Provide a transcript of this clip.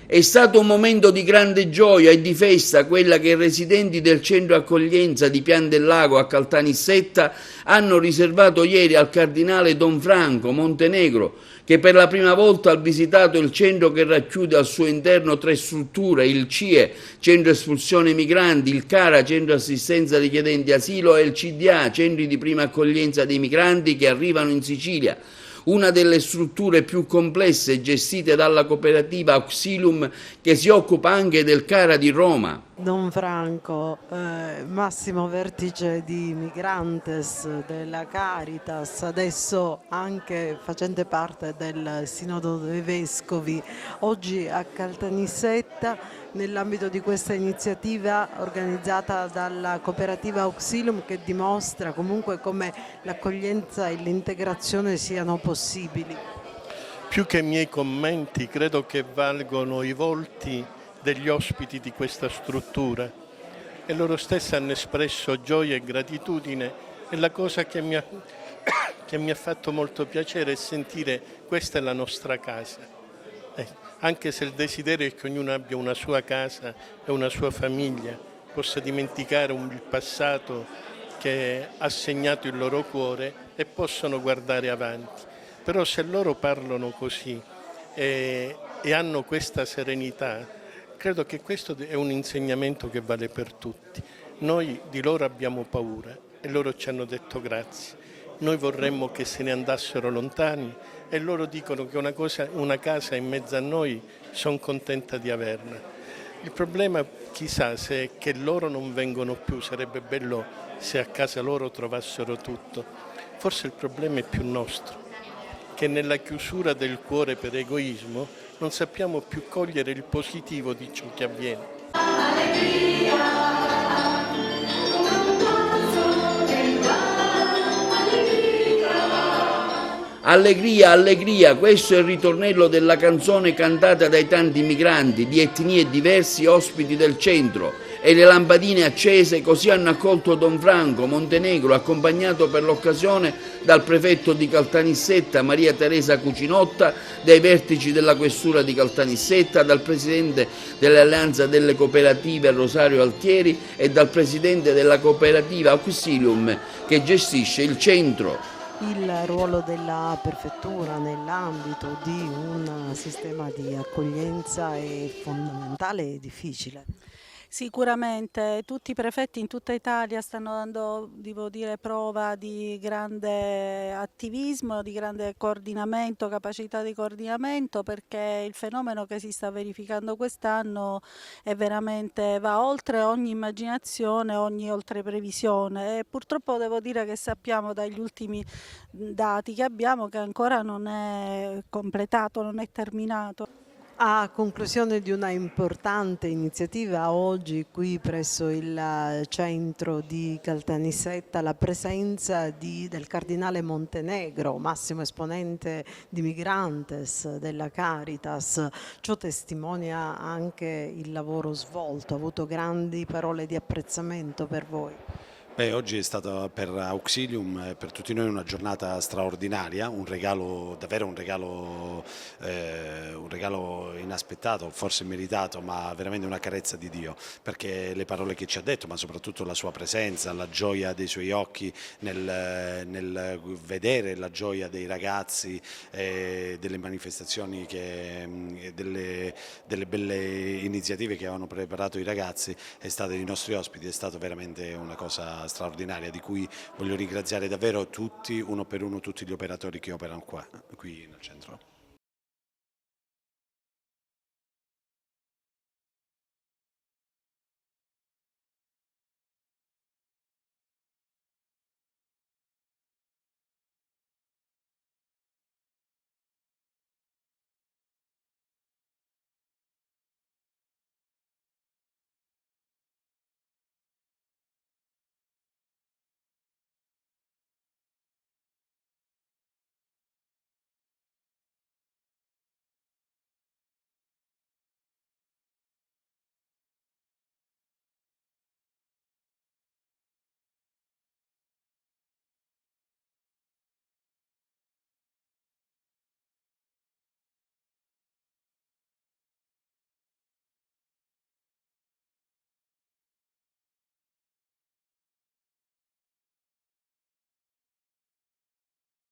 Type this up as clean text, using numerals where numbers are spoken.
È stato un momento di grande gioia e di festa quella che i residenti del centro accoglienza di Pian del Lago a Caltanissetta hanno riservato ieri al cardinale Don Franco Montenegro, che per la prima volta ha visitato il centro che racchiude al suo interno 3 strutture, il CIE, Centro Espulsione Migranti, il CARA, Centro Assistenza Richiedenti Asilo, e il CDA, Centri di Prima Accoglienza dei Migranti che arrivano in Sicilia, una delle strutture più complesse gestite dalla cooperativa Auxilium, che si occupa anche del CARA di Roma. Don Franco, massimo vertice di Migrantes, della Caritas, adesso anche facente parte del Sinodo dei Vescovi, oggi a Caltanissetta nell'ambito di questa iniziativa organizzata dalla cooperativa Auxilium, che dimostra comunque come l'accoglienza e l'integrazione siano possibili. Più che i miei commenti, credo che valgono i volti degli ospiti di questa struttura, e loro stessi hanno espresso gioia e gratitudine, e la cosa che mi ha fatto molto piacere è sentire: questa è la nostra casa. Anche se il desiderio è che ognuno abbia una sua casa e una sua famiglia, possa dimenticare il passato che ha segnato il loro cuore e possono guardare avanti. Però se loro parlano così e hanno questa serenità, credo che questo è un insegnamento che vale per tutti. Noi di loro abbiamo paura e loro ci hanno detto grazie. Noi vorremmo che se ne andassero lontani e loro dicono che una casa in mezzo a noi, sono contenta di averla. Il problema, chissà, se è che loro non vengono più. Sarebbe bello se a casa loro trovassero tutto. Forse il problema è più nostro, che nella chiusura del cuore per egoismo non sappiamo più cogliere il positivo di ciò che avviene. Allegria, allegria, questo è il ritornello della canzone cantata dai tanti migranti di etnie diversi ospiti del centro, e le lampadine accese così hanno accolto Don Franco Montenegro, accompagnato per l'occasione dal prefetto di Caltanissetta Maria Teresa Cucinotta, dai vertici della questura di Caltanissetta, dal presidente dell'Alleanza delle Cooperative Rosario Altieri e dal presidente della cooperativa Auxilium che gestisce il centro. Il ruolo della prefettura nell'ambito di un sistema di accoglienza è fondamentale e difficile. Sicuramente tutti i prefetti in tutta Italia stanno dando, devo dire, prova di grande attivismo, di grande coordinamento, capacità di coordinamento, perché il fenomeno che si sta verificando quest'anno è veramente, va oltre ogni immaginazione, ogni oltre previsione, e purtroppo devo dire che sappiamo dagli ultimi dati che abbiamo che ancora non è completato, non è terminato. A conclusione di una importante iniziativa, oggi qui presso il centro di Caltanissetta la presenza del cardinale Montenegro, massimo esponente di Migrantes, della Caritas. Ciò testimonia anche il lavoro svolto, ha avuto grandi parole di apprezzamento per voi. Oggi è stata per Auxilium e per tutti noi una giornata straordinaria, un regalo, davvero un regalo inaspettato, forse meritato, ma veramente una carezza di Dio, perché le parole che ci ha detto, ma soprattutto la sua presenza, la gioia dei suoi occhi nel vedere la gioia dei ragazzi, delle manifestazioni, delle belle iniziative che avevano preparato i ragazzi, è stato i nostri ospiti, è stato veramente una cosa straordinaria, di cui voglio ringraziare davvero tutti, uno per uno, tutti gli operatori che operano qui nel centro.